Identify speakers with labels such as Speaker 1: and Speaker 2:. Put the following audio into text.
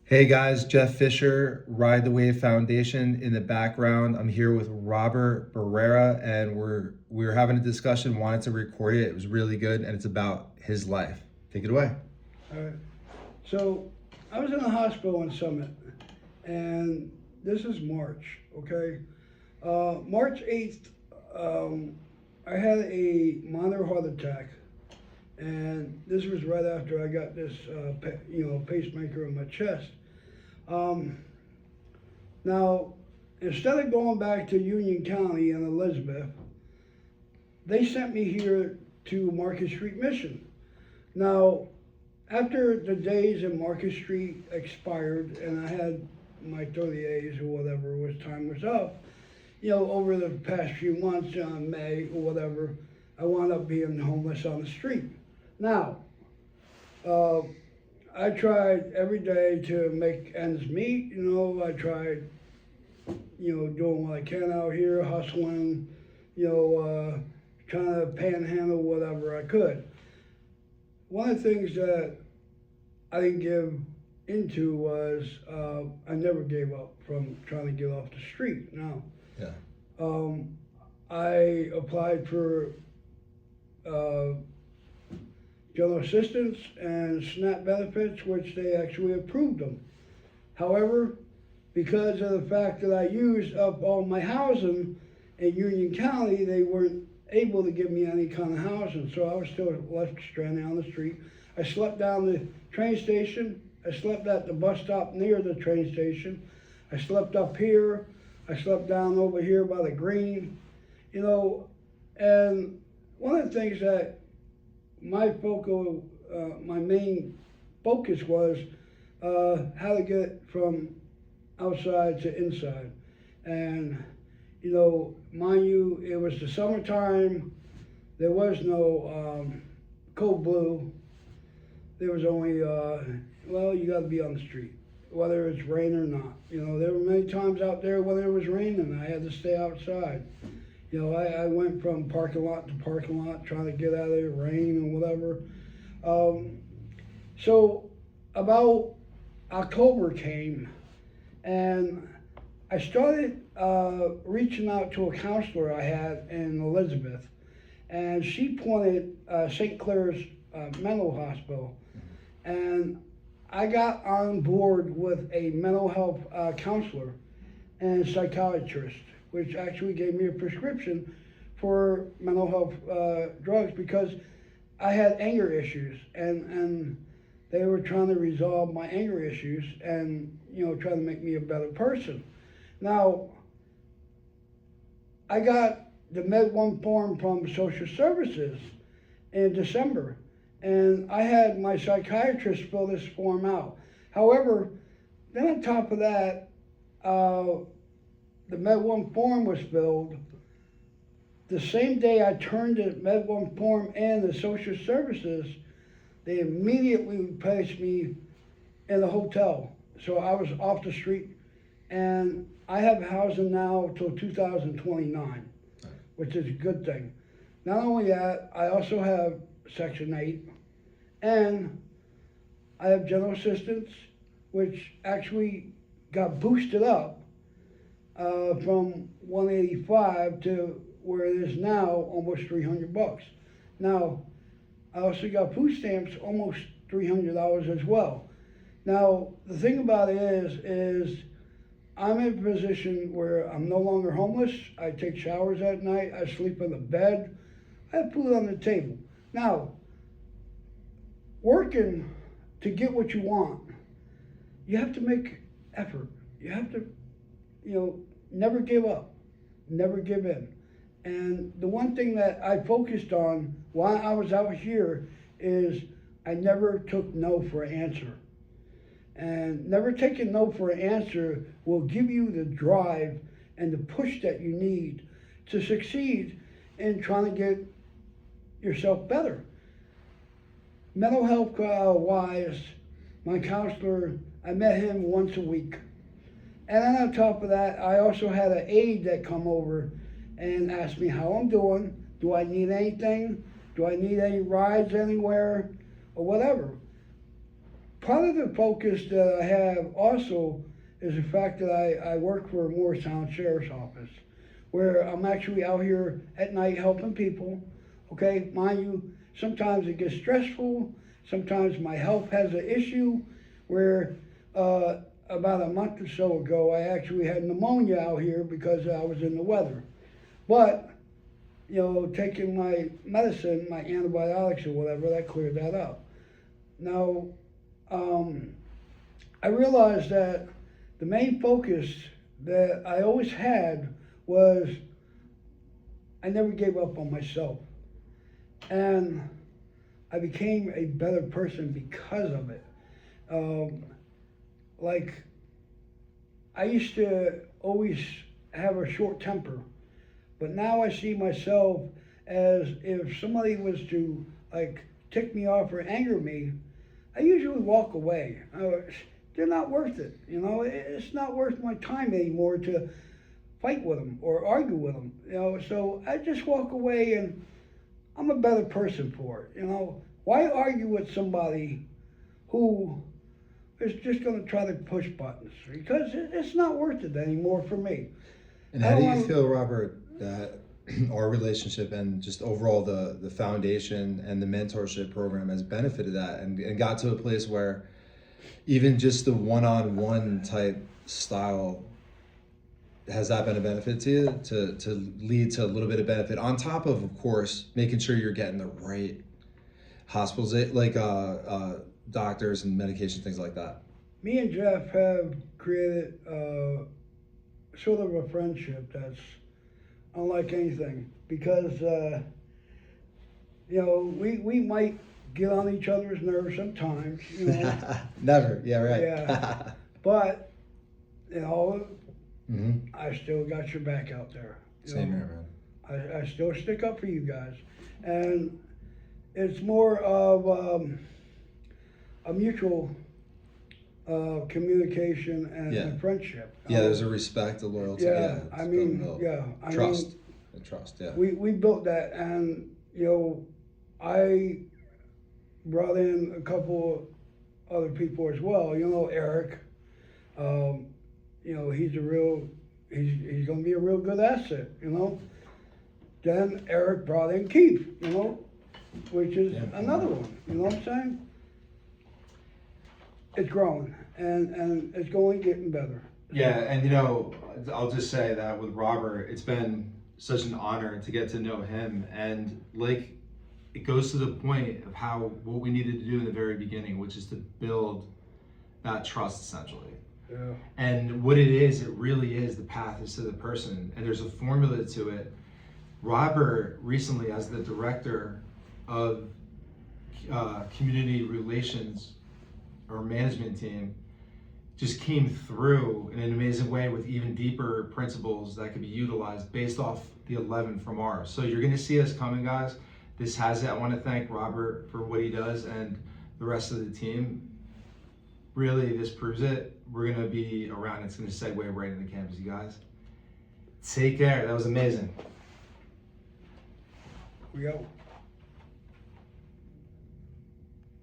Speaker 1: Hey guys, Jeff Fisher, Ride the Wave Foundation in the background. I'm here with Robert Barrera, and we're having a discussion. Wanted to record it. It was really good, and it's about his life. Take it away.
Speaker 2: All right. So I was in a hospital in Summit, and this is March, okay? March 8th, I had a minor heart attack, and this was right after I got this, pacemaker in my chest. Now, instead of going back to Union County and Elizabeth, they sent me here to Market Street Mission. Now, after the days in Market Street expired and I had my 30 days or whatever time was up, over the past few months, May or whatever, I wound up being homeless on the street. Now, I tried every day to make ends meet, I tried, doing what I can out here, hustling, trying to panhandle whatever I could. One of the things that I didn't give into was I never gave up from trying to get off the street. Now, I applied for general assistance and SNAP benefits, which they actually approved them. However, because of the fact that I used up all my housing in Union County, they weren't able to give me any kind of housing, so I was still left stranded on the street. I slept down the train station. I slept at the bus stop near the train station. I slept up here. I slept down over here by the green, and one of the things that my main focus was how to get from outside to inside. And, mind you, it was the summertime. There was no cold blue. There was only, you got to be on the street, whether it's rain or not. There were many times out there when it was raining, I had to stay outside. I went from parking lot to parking lot trying to get out of the rain and whatever. So about October came, and I started reaching out to a counselor I had in Elizabeth, and she pointed St. Clair's mental hospital. And I got on board with a mental health counselor and psychiatrist, which actually gave me a prescription for mental health drugs because I had anger issues, and they were trying to resolve my anger issues and trying to make me a better person. Now, I got the Med 1 form from Social Services in December, and I had my psychiatrist fill this form out. However, then on top of that, the Med 1 form was filled. The same day I turned the Med 1 form in the Social Services, they immediately placed me in a hotel. So I was off the street, and I have housing now till 2029, which is a good thing. Not only that, I also have Section 8, and I have general assistance, which actually got boosted up from 185 to where it is now, almost $300. Now, I also got food stamps, almost $300 as well. Now, the thing about it is I'm in a position where I'm no longer homeless. I take showers at night. I sleep in the bed. I have food on the table. Now, working to get what you want, you have to make effort. You have to, never give up, never give in. And the one thing that I focused on while I was out here is I never took no for an answer. And never taking no for an answer will give you the drive and the push that you need to succeed in trying to get yourself better. Mental health wise, my counselor, I met him once a week. And then on top of that, I also had an aide that come over and asked me how I'm doing. Do I need anything? Do I need any rides anywhere? Or whatever. part of the focus that I have also is the fact that I work for Morristown Sheriff's Office, where I'm actually out here at night helping people. Okay, mind you, sometimes it gets stressful. Sometimes my health has an issue where about a month or so ago, I actually had pneumonia out here because I was in the weather. But, you know, taking my medicine, my antibiotics or whatever, that cleared that up. Now, I realized that the main focus that I always had was I never gave up on myself. And I became a better person because of it. Like, I used to always have a short temper, but now I see myself as if somebody was to like tick me off or anger me, I usually walk away. They're not worth it, you know. It's not worth my time anymore to fight with them or argue with them, you know. So I just walk away, and I'm a better person for it, you know. Why argue with somebody who is just going to try to push buttons? Because it's not worth it anymore for me.
Speaker 1: And how do you feel, Robert, that our relationship and just overall the foundation and the mentorship program has benefited that and got to a place where even just the one-on-one type style, has that been a benefit to you, to lead to a little bit of benefit on top of course, making sure you're getting the right hospitals, like doctors and medication, things like that?
Speaker 2: Me and Jeff have created sort of a friendship that's unlike anything because, you know, we might get on each other's nerves sometimes, you know.
Speaker 1: Never, yeah, right.
Speaker 2: Yeah, but, you know,
Speaker 1: Mm-hmm.
Speaker 2: I still got your back out there.
Speaker 1: Same here, man.
Speaker 2: I still stick up for you guys. And it's more of a mutual communication and friendship.
Speaker 1: Yeah, there's a respect, a loyalty.
Speaker 2: Yeah, I mean,
Speaker 1: trust. And trust, yeah.
Speaker 2: We built that, and, you know, I brought in a couple other people as well. You know, Eric. You know, he's going to be a real good asset, you know. Then Eric brought in Keith, you know, which is another one, you know what I'm saying? It's growing, and it's going getting better.
Speaker 3: Yeah, and you know, I'll just say that with Robert, it's been such an honor to get to know him, and like, it goes to the point of what we needed to do in the very beginning, which is to build that trust essentially.
Speaker 2: Yeah.
Speaker 3: And what it really is, the path is to the person, and there's a formula to it. Robert recently, as the director of community relations or management team, just came through in an amazing way with even deeper principles that could be utilized based off the 11 from ours. So you're gonna see us coming, guys. This has it. I wanna thank Robert for what he does and the rest of the team. Really, this proves it. We're gonna be around. It's gonna segue right into campus, you guys. Take care. That was amazing.
Speaker 2: We go.